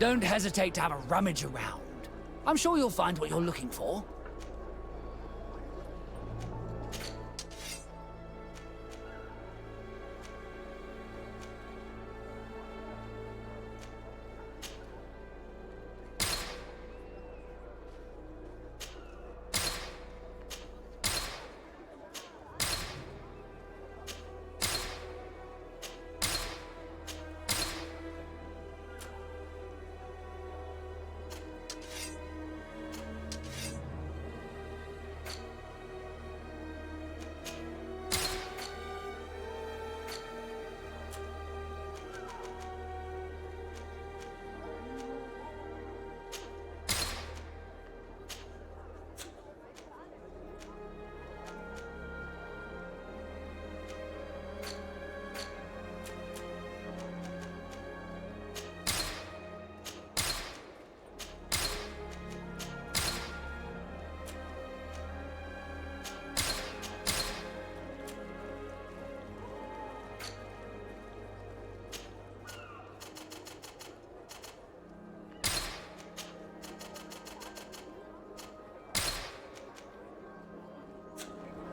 Don't hesitate to have a rummage around. I'm sure you'll find what you're looking for.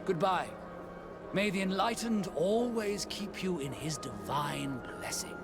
Goodbye. May the Enlightened always keep you in his divine blessing.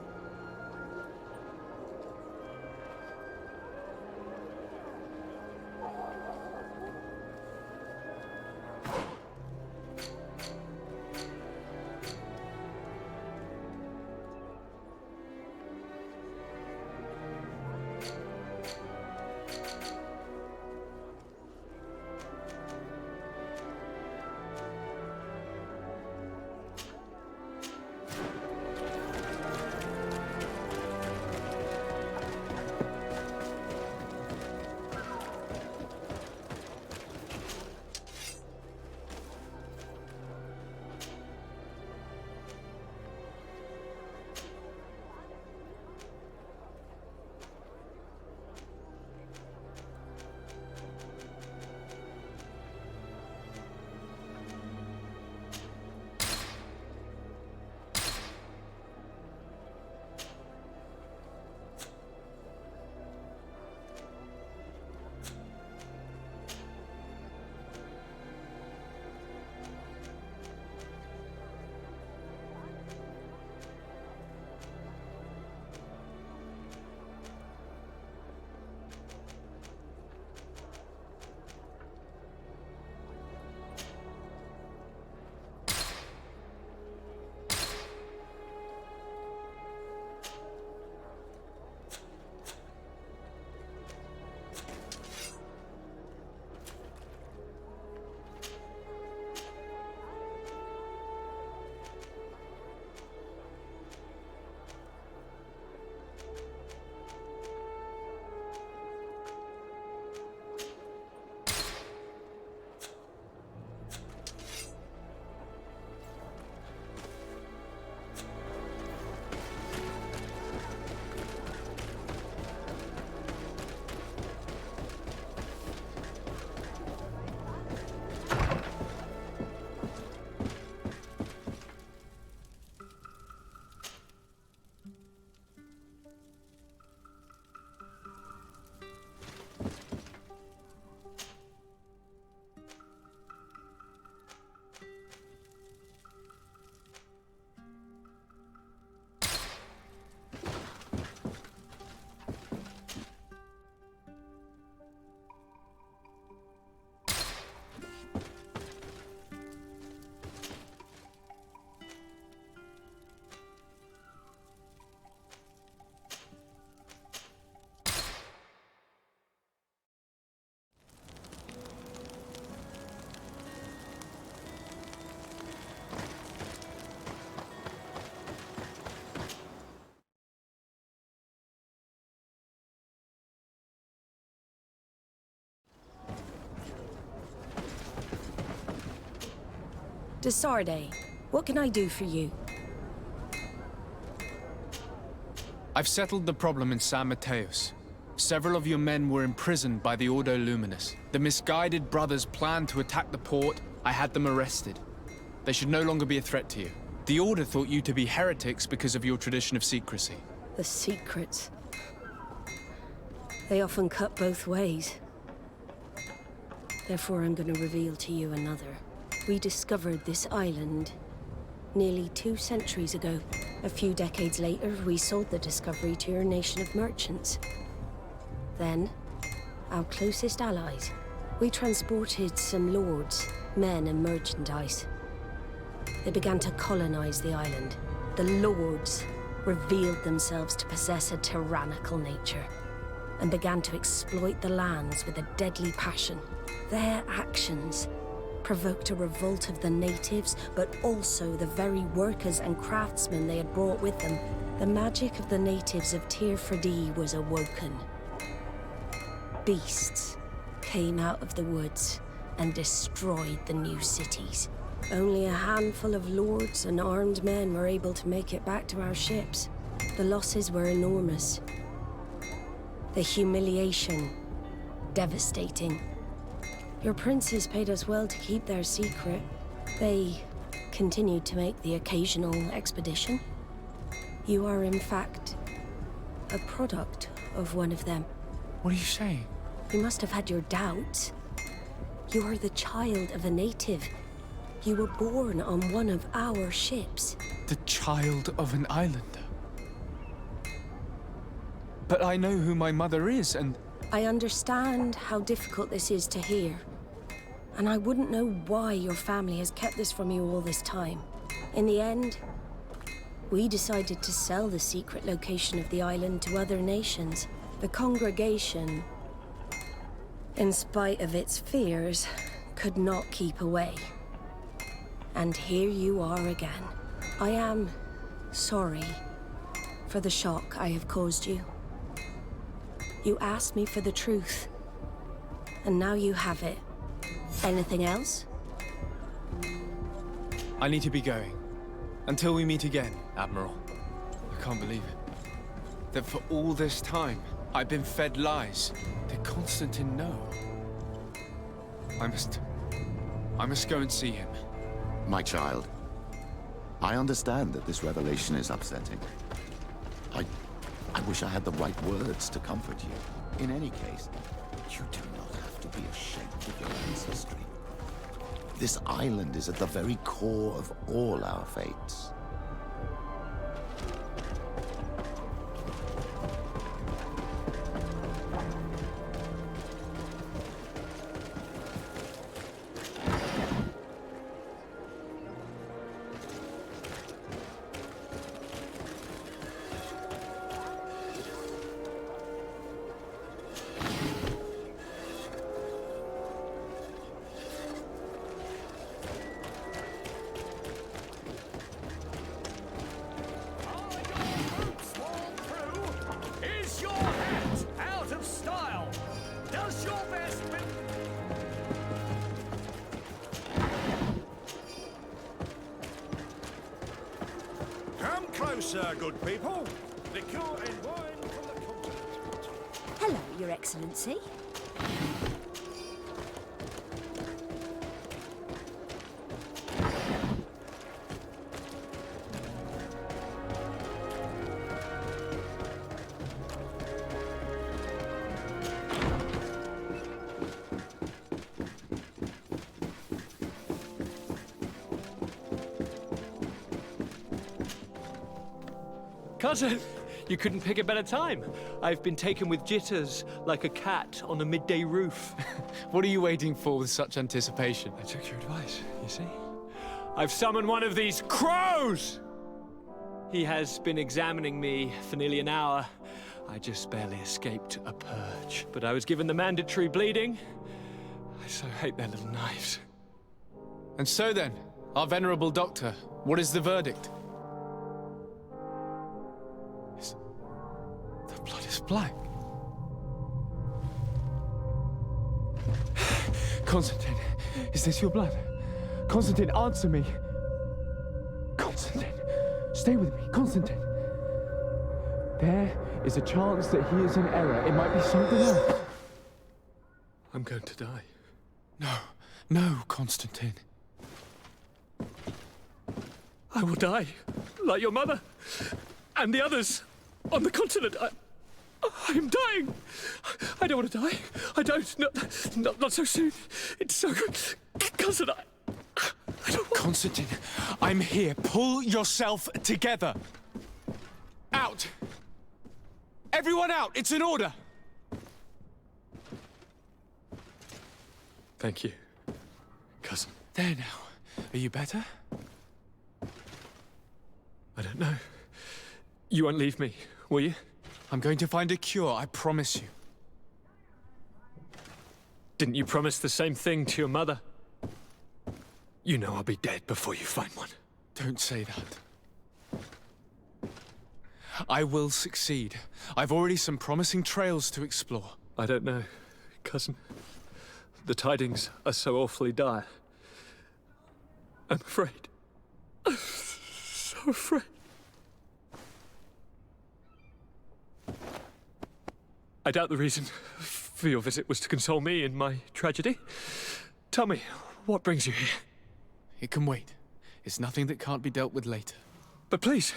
Desarde, what can I do for you? I've settled the problem in San Mateos. Several of your men were imprisoned by the Ordo Luminous. The misguided brothers planned to attack the port. I had them arrested. They should no longer be a threat to you. The Order thought you to be heretics because of your tradition of secrecy. The secrets. They often cut both ways. Therefore, I'm going to reveal to you another. We discovered this island nearly 2 centuries ago. A few decades later, we sold the discovery to your nation of merchants. Then, our closest allies. We transported some lords, men and merchandise. They began to colonize the island. The lords revealed themselves to possess a tyrannical nature and began to exploit the lands with a deadly passion. Their actions provoked a revolt of the natives, but also the very workers and craftsmen they had brought with them. The magic of the natives of Tir Freddy was awoken. Beasts came out of the woods and destroyed the new cities. Only a handful of lords and armed men were able to make it back to our ships. The losses were enormous. The humiliation, devastating. Your princes paid us well to keep their secret. They continued to make the occasional expedition. You are, in fact, a product of one of them. What are you saying? You must have had your doubts. You are the child of a native. You were born on one of our ships. The child of an islander? But I know who my mother is, and... I understand how difficult this is to hear. And I wouldn't know why your family has kept this from you all this time. In the end, we decided to sell the secret location of the island to other nations. The congregation, in spite of its fears, could not keep away. And here you are again. I am sorry for the shock I have caused you. You asked me for the truth, and now you have it. Anything else? I need to be going. Until we meet again, Admiral. I can't believe it. That for all this time, I've been fed lies. Did Constantine know? I must go and see him. My child, I understand that this revelation is upsetting. I wish I had the right words to comfort you. In any case, you do not have to be ashamed of your ancestry. This island is at the very core of all our fates. Closer, good people. Liqueur and wine from the continent. Hello, Your Excellency. Cousin, you couldn't pick a better time. I've been taken with jitters, like a cat on a midday roof. What are you waiting for with such anticipation? I took your advice, you see. I've summoned one of these crows! He has been examining me for nearly an hour. I just barely escaped a purge. But I was given the mandatory bleeding. I so hate their little knives. And so then, our venerable doctor, what is the verdict? The blood is black. Constantine, is this your blood? Constantine, answer me. Constantine, stay with me. Constantine. There is a chance that he is in error. It might be something else. I'm going to die. No, Constantine. I will die, like your mother, and the others on the continent. I'm dying. I don't want to die. I don't. Not so soon. It's so... Cousin, I don't want... Constantine, I'm here. Pull yourself together. Out. Everyone out. It's an order. Thank you, cousin. There now. Are you better? I don't know. You won't leave me, will you? I'm going to find a cure, I promise you. Didn't you promise the same thing to your mother? You know I'll be dead before you find one. Don't say that. I will succeed. I've already some promising trails to explore. I don't know, cousin. The tidings are so awfully dire. I'm afraid. I'm so afraid. I doubt the reason for your visit was to console me in my tragedy. Tell me, what brings you here? It can wait. It's nothing that can't be dealt with later. But please,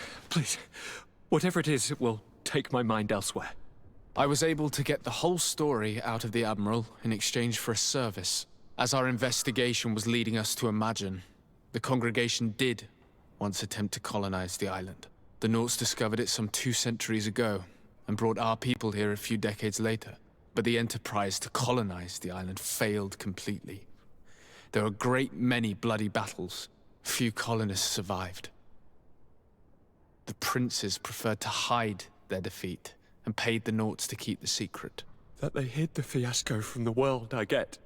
whatever it is, it will take my mind elsewhere. I was able to get the whole story out of the Admiral in exchange for a service. As our investigation was leading us to imagine, the congregation did once attempt to colonize the island. The Nauts discovered it some 2 centuries ago, and brought our people here a few decades later. But the enterprise to colonize the island failed completely. There were a great many bloody battles. Few colonists survived. The princes preferred to hide their defeat, and paid the Nauts to keep the secret. That they hid the fiasco from the world, I get.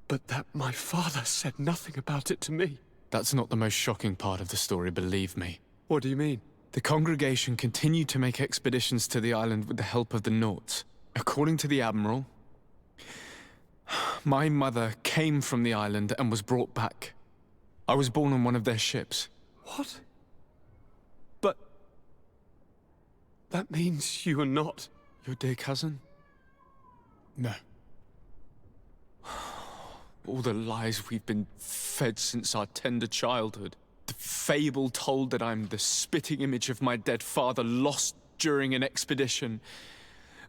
But that my father said nothing about it to me. That's not the most shocking part of the story, believe me. What do you mean? The congregation continued to make expeditions to the island with the help of the Nauts. According to the Admiral, my mother came from the island and was brought back. I was born on one of their ships. What? But... that means you are not... Your dear cousin? No. All the lies we've been fed since our tender childhood. The fable told that I'm the spitting image of my dead father, lost during an expedition.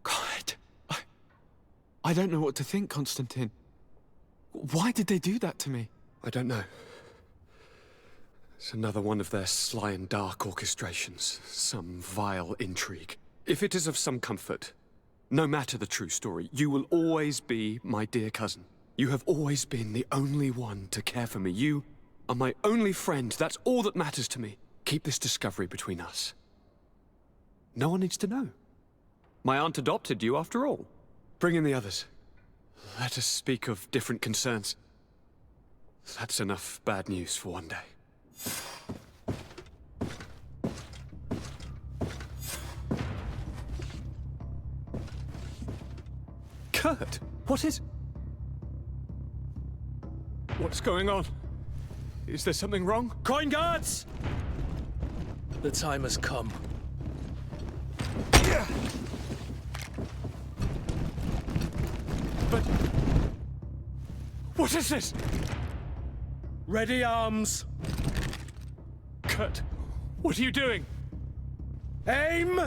God, I don't know what to think, Constantine. Why did they do that to me? I don't know. It's another one of their sly and dark orchestrations. Some vile intrigue. If it is of some comfort, no matter the true story, you will always be my dear cousin. You have always been the only one to care for me. You are my only friend. That's all that matters to me. Keep this discovery between us. No one needs to know. My aunt adopted you after all. Bring in the others. Let us speak of different concerns. That's enough bad news for one day. Kurt, what is... What's going on? Is there something wrong? Coin guards! The time has come. But... what is this? Ready arms! Kurt, what are you doing? Aim!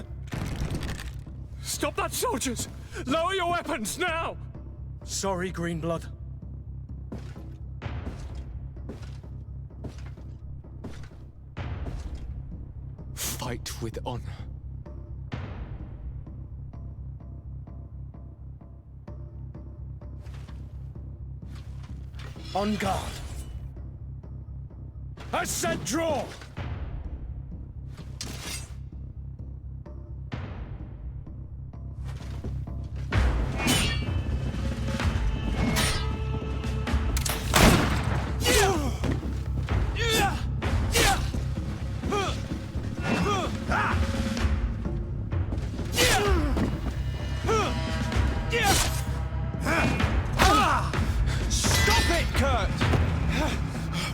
Stop that, soldiers! Lower your weapons, now! Sorry, Greenblood. Fight with honor. On guard. I said draw!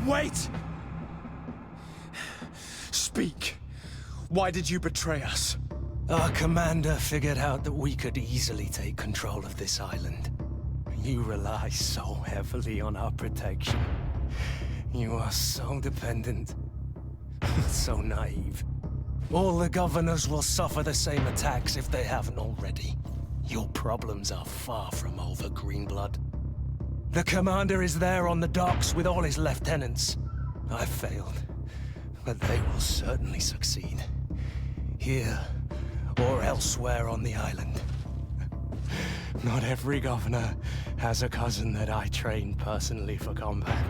Wait! Speak. Why did you betray us? Our commander figured out that we could easily take control of this island. You rely so heavily on our protection. You are so dependent. So naive. All the governors will suffer the same attacks if they haven't already. Your problems are far from over, Greenblood. The commander is there on the docks with all his lieutenants. I've failed, but they will certainly succeed. Here, or elsewhere on the island. Not every governor has a cousin that I trained personally for combat.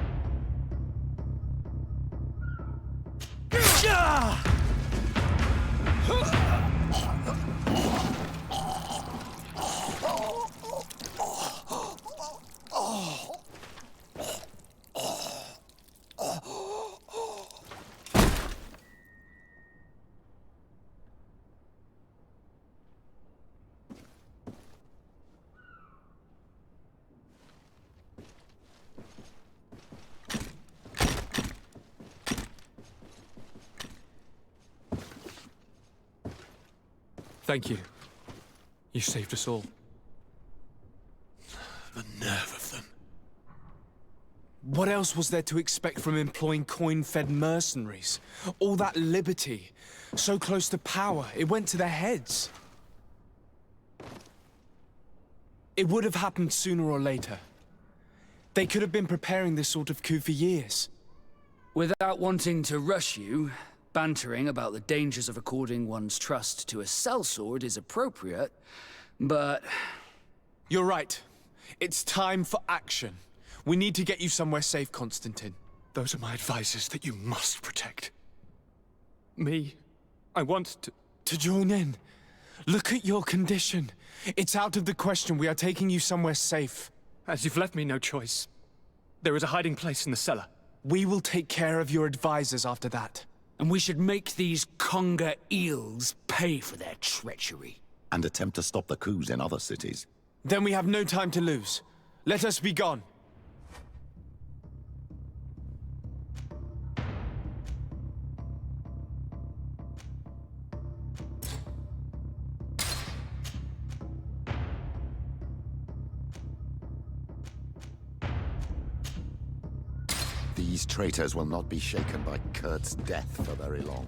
Thank you. You saved us all. The nerve of them. What else was there to expect from employing coin-fed mercenaries? All that liberty, so close to power, it went to their heads. It would have happened sooner or later. They could have been preparing this sort of coup for years. Without wanting to rush you, bantering about the dangers of according one's trust to a sellsword is appropriate, but... You're right. It's time for action. We need to get you somewhere safe, Constantine. Those are my advisors that you must protect. Me? I want to... To join in. Look at your condition. It's out of the question. We are taking you somewhere safe. As you've left me no choice. There is a hiding place in the cellar. We will take care of your advisors after that. And we should make these conger eels pay for their treachery. And attempt to stop the coups in other cities. Then we have no time to lose. Let us be gone. These traitors will not be shaken by Kurt's death for very long.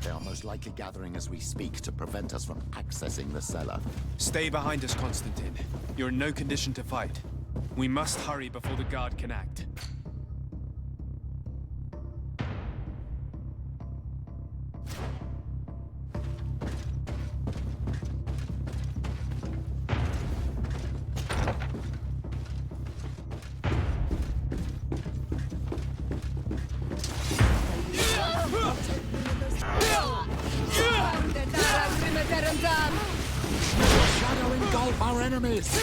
They are most likely gathering as we speak to prevent us from accessing the cellar. Stay behind us, Constantine. You're in no condition to fight. We must hurry before the guard can act. Shadow engulf our enemies!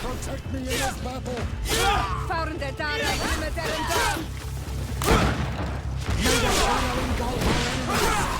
Protect me in this battle! Found the dark perimeter and down! May the shadow engulf our enemies!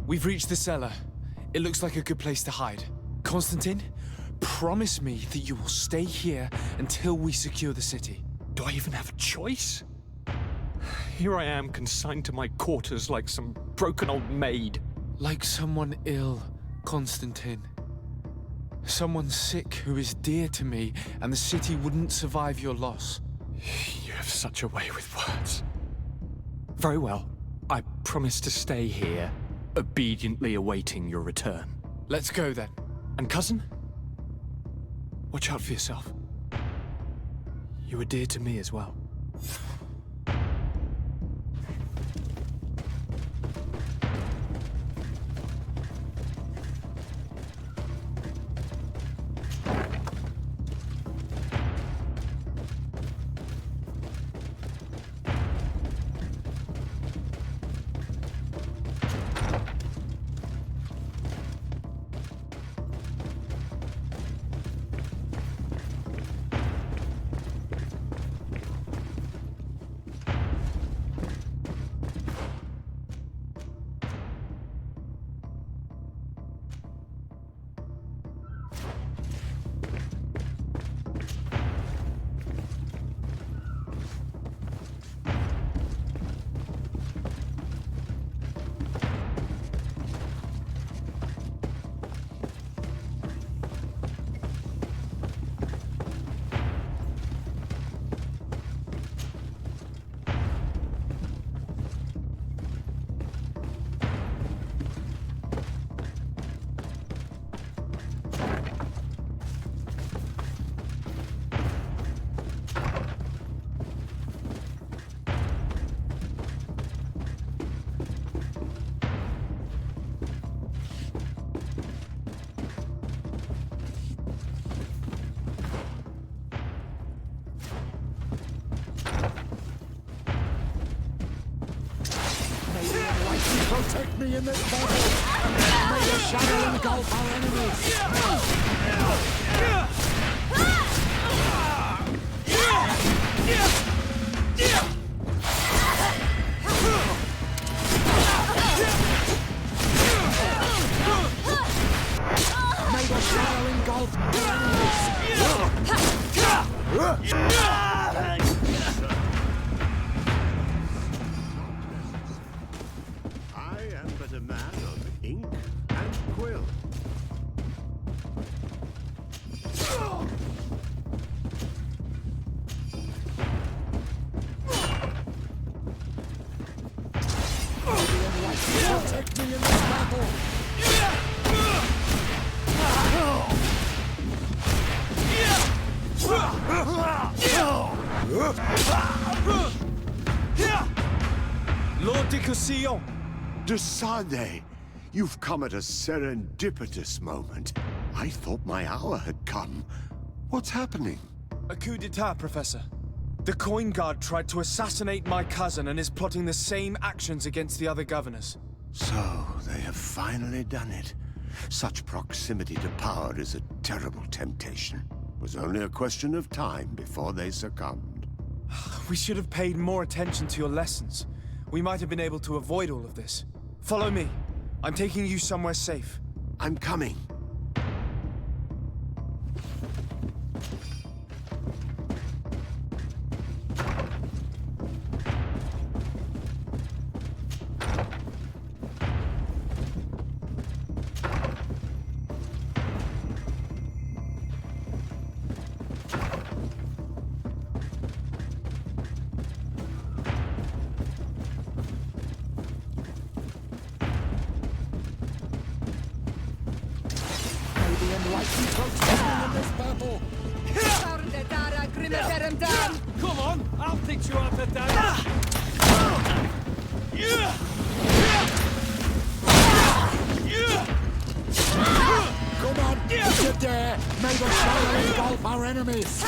We've reached the cellar. It looks like a good place to hide. Constantine, promise me that you will stay here until we secure the city. Do I even have a choice? Here I am, consigned to my quarters like some broken old maid. Like someone ill, Constantine. Someone sick who is dear to me, and the city wouldn't survive your loss. You have such a way with words. Very well. I promise to stay here, obediently awaiting your return. Let's go then. And cousin? Watch out for yourself. You were dear to me as well. Protect me in this battle! May the shadow engulf our enemies! May the shadow engulf our enemies! I am but a man of ink and quill. Protect me in this battle! Lord de Cossillon! De Sade, you've come at a serendipitous moment. I thought my hour had come. What's happening? A coup d'etat, Professor. The Coin Guard tried to assassinate my cousin and is plotting the same actions against the other governors. So, they have finally done it. Such proximity to power is a terrible temptation. It was only a question of time before they succumbed. We should have paid more attention to your lessons. We might have been able to avoid all of this. Follow me. I'm taking you somewhere safe. I'm coming. Come on, I'll teach you how to dance. Come on, if you dare, may the shadow engulf our enemies!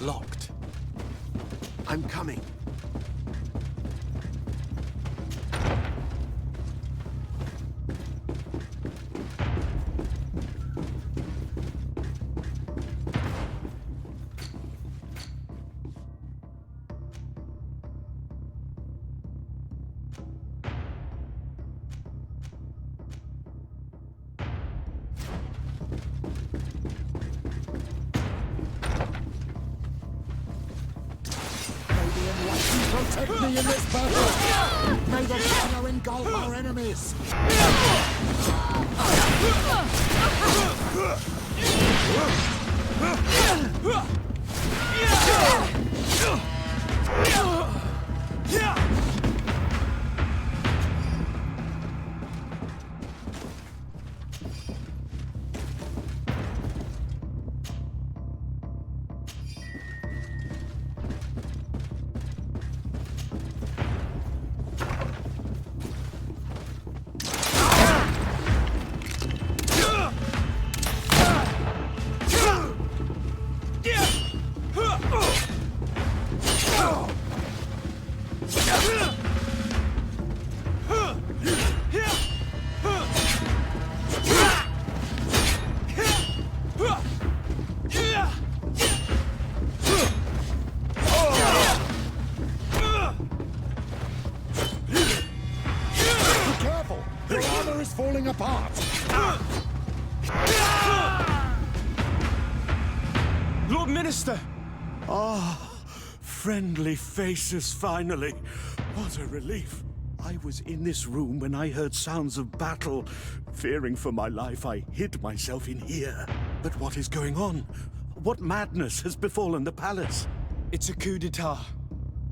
Locked. I'm coming. Protect me in this battle! May the fire engulf our enemies! Falling apart! Lord Minister! Ah, friendly faces finally. What a relief. I was in this room when I heard sounds of battle. Fearing for my life, I hid myself in here. But what is going on? What madness has befallen the palace? It's a coup d'etat.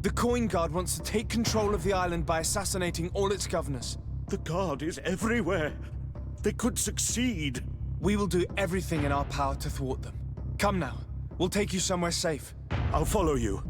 The Coin Guard wants to take control of the island by assassinating all its governors. The Guard is everywhere. They could succeed. We will do everything in our power to thwart them. Come now. We'll take you somewhere safe. I'll follow you.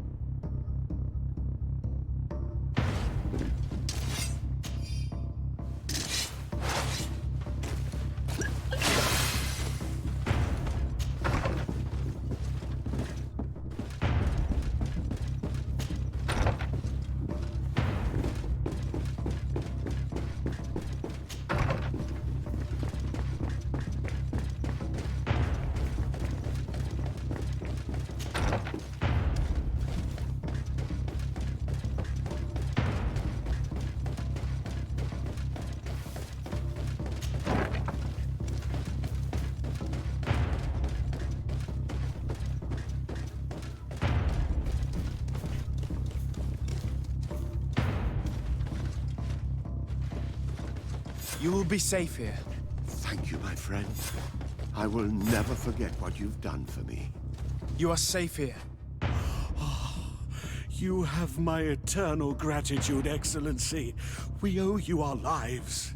You will be safe here. Thank you, my friend. I will never forget what you've done for me. You are safe here. You have my eternal gratitude, Excellency. We owe you our lives.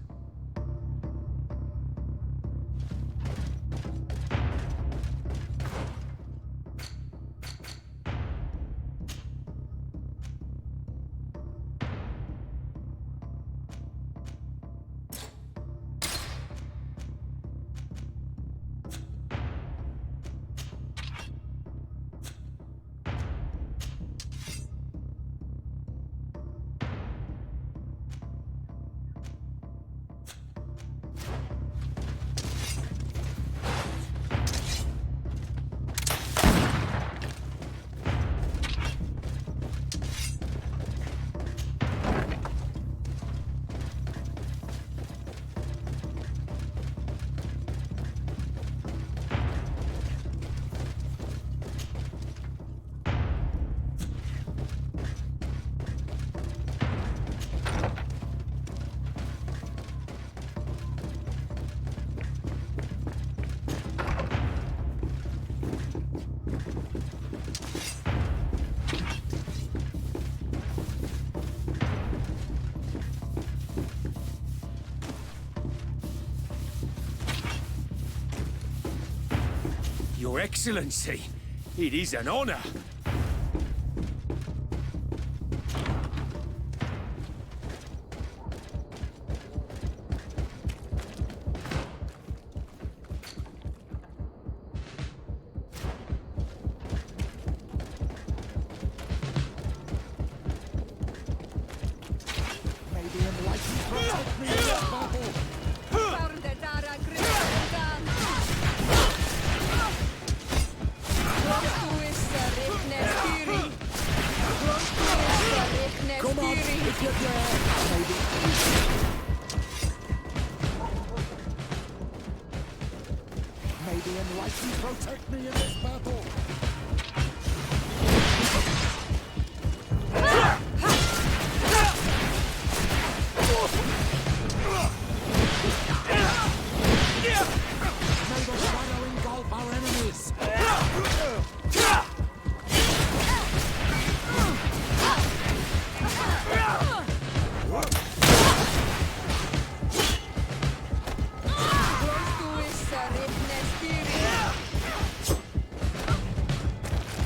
Your Excellency, it is an honor. Come on, if you're there, maybe enlighten protect me in this battle. May the shadow engulf our enemies.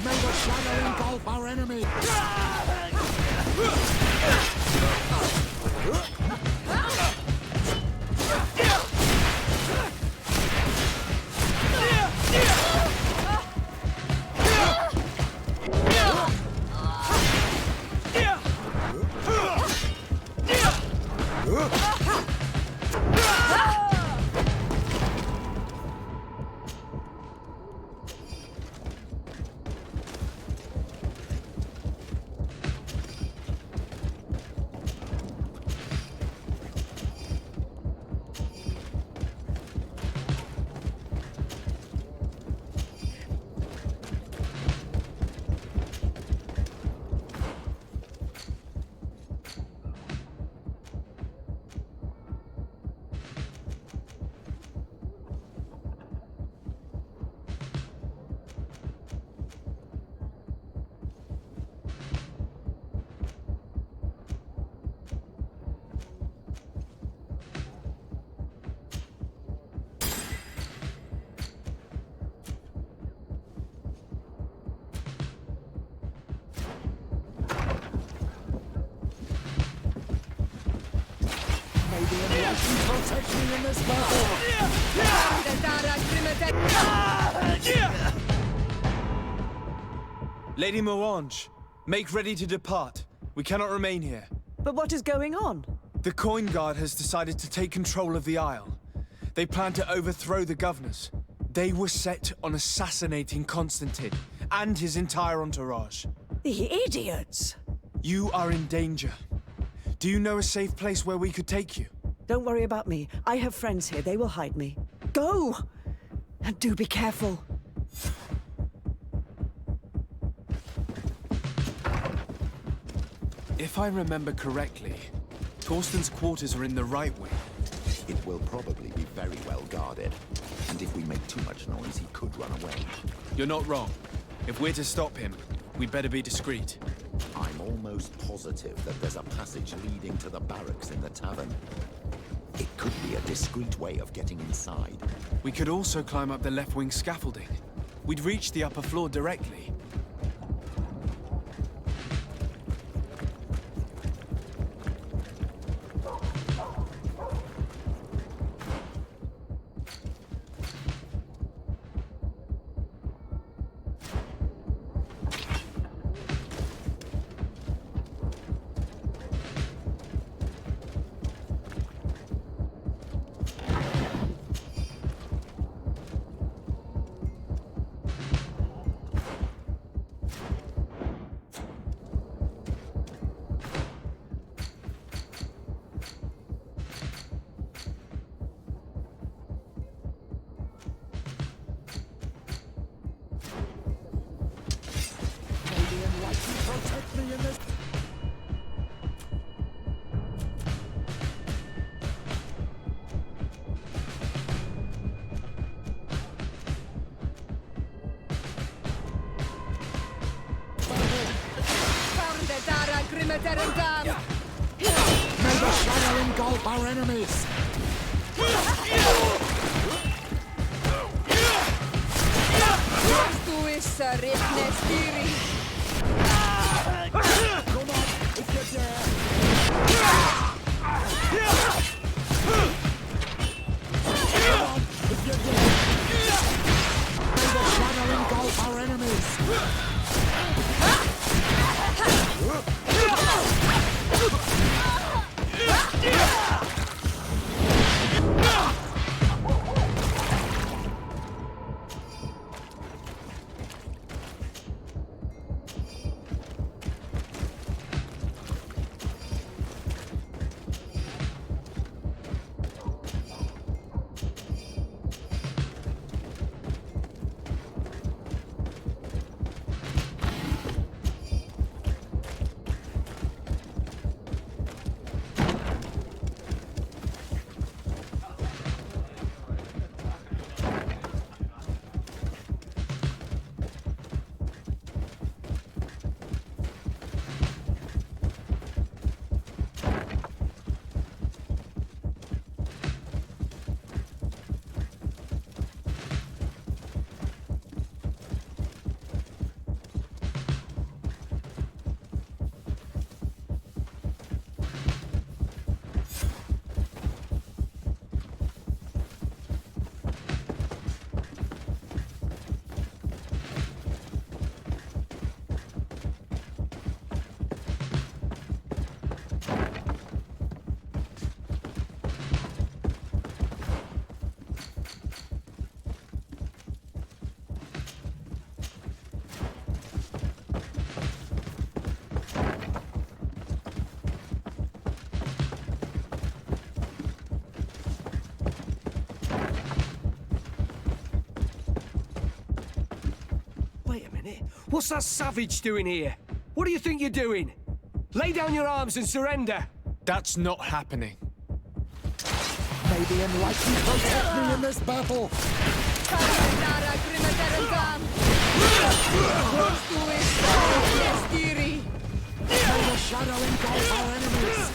May the shadow engulf our enemies. Protect me in this battle! Lady Morange, make ready to depart. We cannot remain here. But what is going on? The Coin Guard has decided to take control of the Isle. They plan to overthrow the governors. They were set on assassinating Constantine and his entire entourage. The idiots! You are in danger. Do you know a safe place where we could take you? Don't worry about me. I have friends here. They will hide me. Go! And do be careful. If I remember correctly, Torsten's quarters are in the right wing. It will probably be very well guarded. And if we make too much noise, he could run away. You're not wrong. If we're to stop him, we'd better be discreet. I'm almost positive that there's a passage leading to the barracks in the tavern. It could be a discreet way of getting inside. We could also climb up the left wing scaffolding. We'd reach the upper floor directly. Protect me in this... May the shadow engulf our enemies! Come on, if you're there! Come on, if you're there! May the shadow engulf our enemies! What's that savage doing here? What do you think you're doing? Lay down your arms and surrender! That's not happening. May the enlightened protect me in this battle! May the shadow engulf our enemies!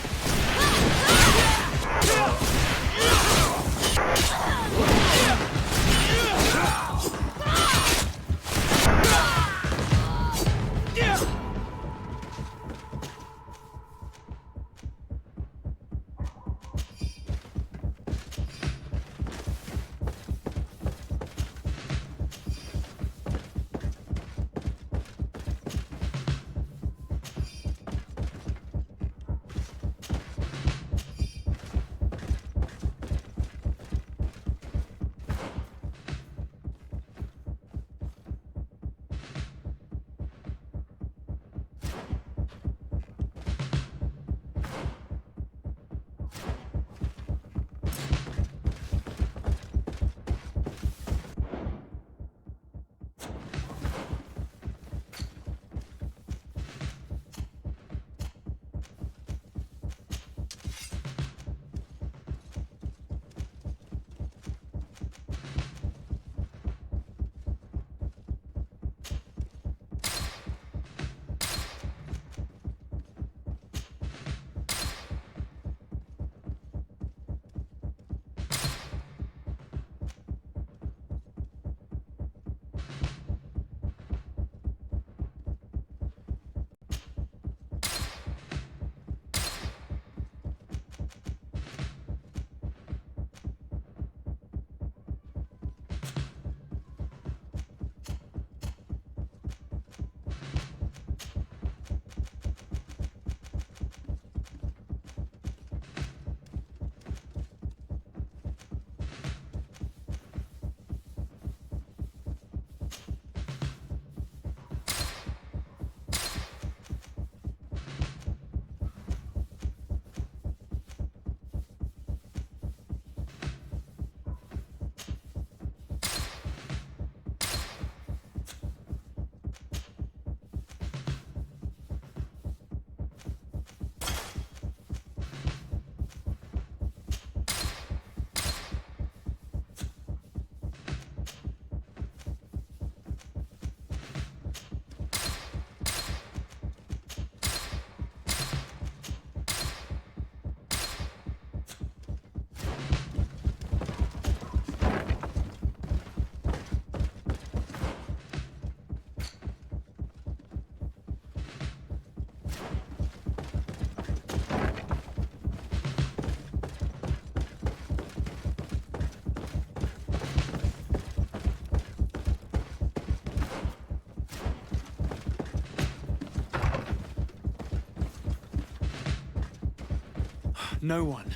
No one.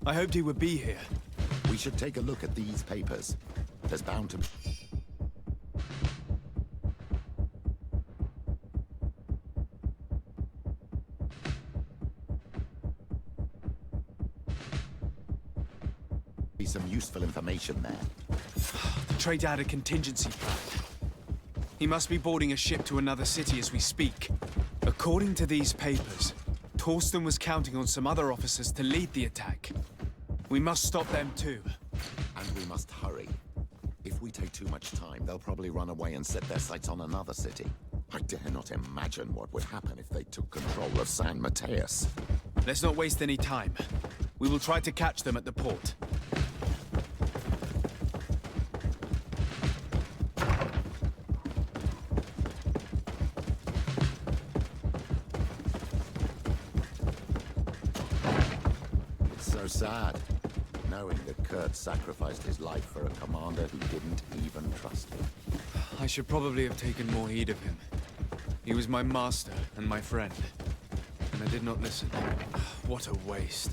I hoped he would be here. We should take a look at these papers. There's bound to be some useful information there. The traitor had a contingency plan. He must be boarding a ship to another city as we speak. According to these papers, Torsten was counting on some other officers to lead the attack. We must stop them too. And we must hurry. If we take too much time, they'll probably run away and set their sights on another city. I dare not imagine what would happen if they took control of San Mateus. Let's not waste any time. We will try to catch them at the port. So sad, knowing that Kurt sacrificed his life for a commander who didn't even trust him. I should probably have taken more heed of him. He was my master and my friend, and I did not listen. What a waste.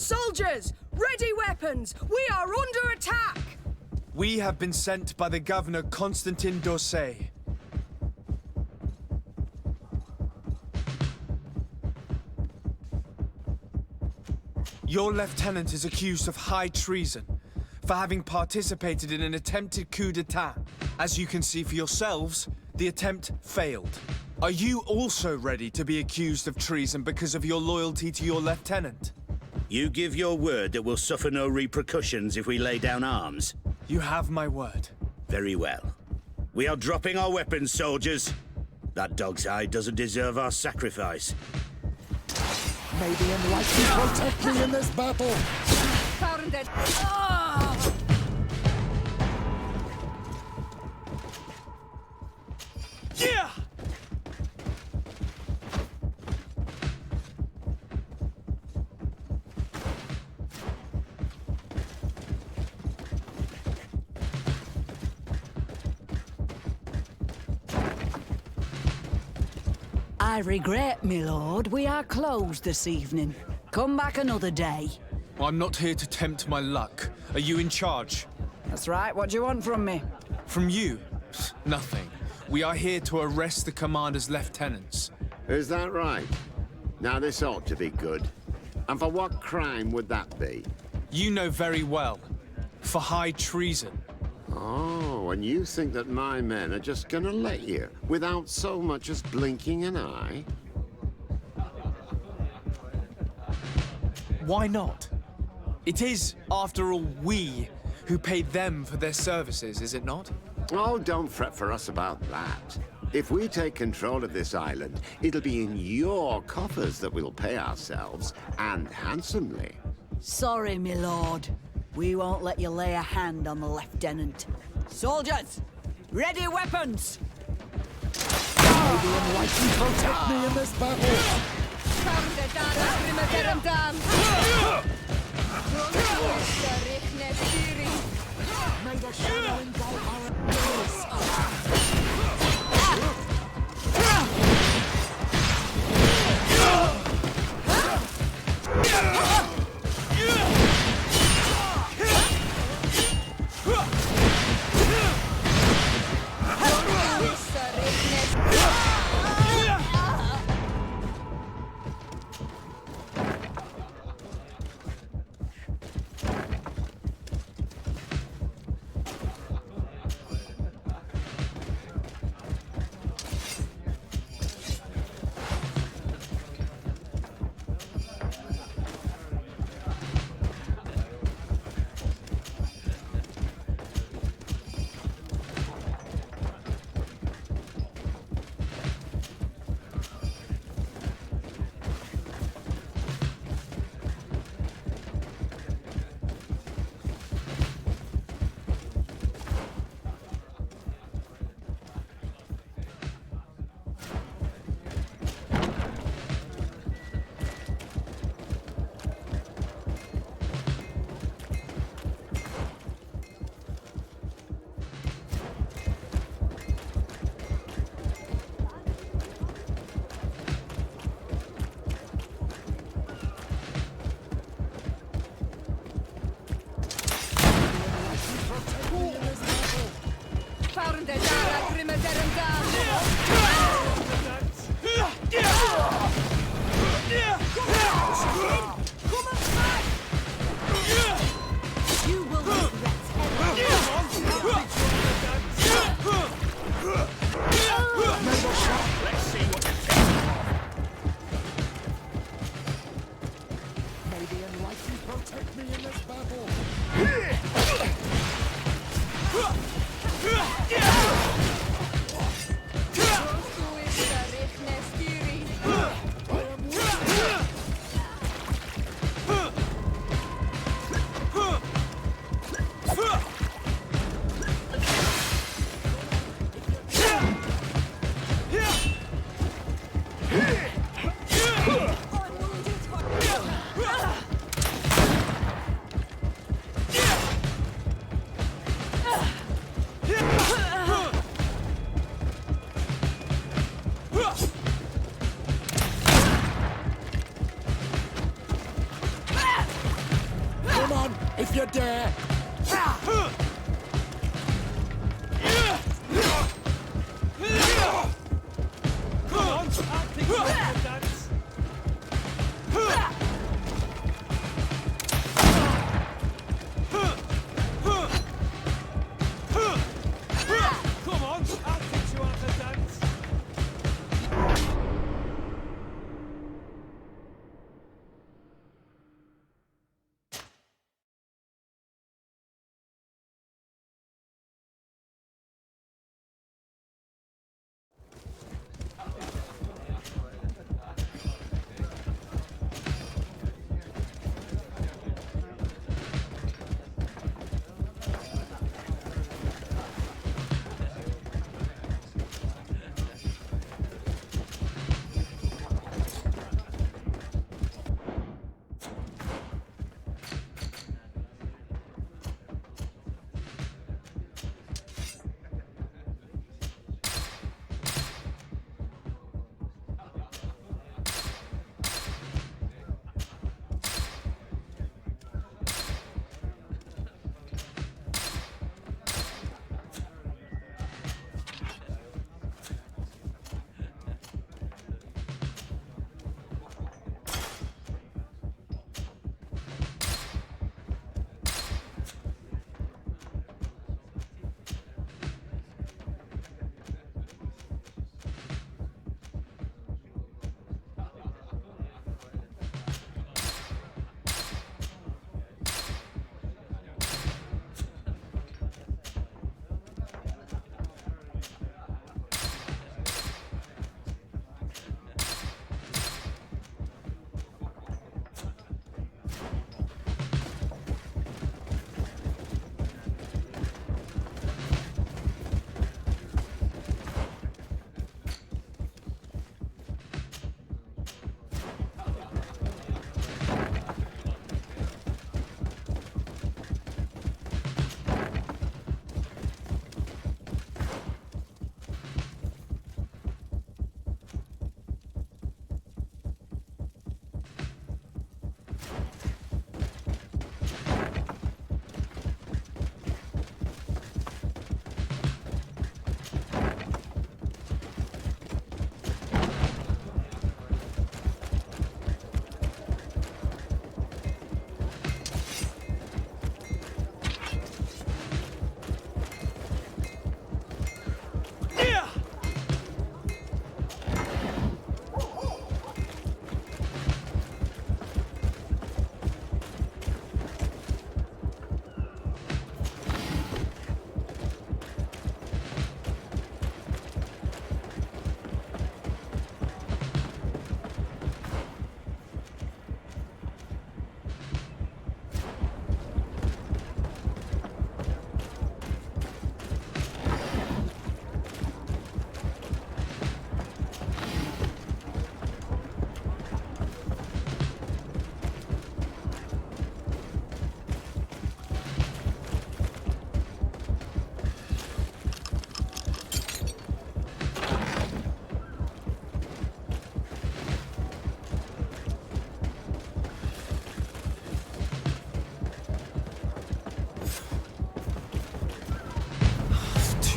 Soldiers! Ready weapons! We are under attack! We have been sent by the governor Constantin d'Orsay. Your lieutenant is accused of high treason for having participated in an attempted coup d'etat. As you can see for yourselves, the attempt failed. Are you also ready to be accused of treason because of your loyalty to your lieutenant? You give your word that we'll suffer no repercussions if we lay down arms? You have my word. Very well. We are dropping our weapons, soldiers. That dog's hide doesn't deserve our sacrifice. May the enlightened protect me in this battle! Found it! Oh! Yeah! I regret, my lord, we are closed this evening. Come back another day. I'm not here to tempt my luck. Are you in charge? That's right, what do you want from me? From you? Nothing. We are here to arrest the commander's lieutenants. Is that right? Now this ought to be good. And for what crime would that be? You know very well. For high treason. Oh, and you think that my men are just gonna let you, without so much as blinking an eye? Why not? It is, after all, we who paid them for their services, is it not? Oh, don't fret for us about that. If we take control of this island, it'll be in your coffers that we'll pay ourselves, and handsomely. Sorry, my lord. We won't let you lay a hand on the lieutenant. Soldiers! Ready weapons! May the enlightened protect me in this battle! May the shadow engulf our enemies!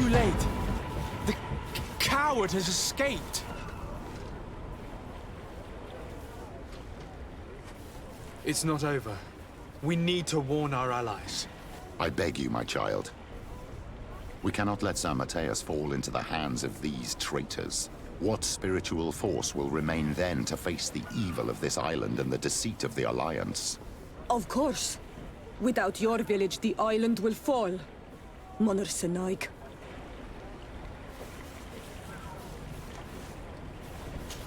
too late. The coward has escaped. It's not over. We need to warn our allies. I beg you, my child. We cannot let San Mateus fall into the hands of these traitors. What spiritual force will remain then to face the evil of this island and the deceit of the Alliance? Of course. Without your village, the island will fall. Monor Sanaig.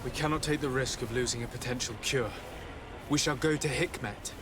We cannot take the risk of losing a potential cure. We shall go to Hikmet.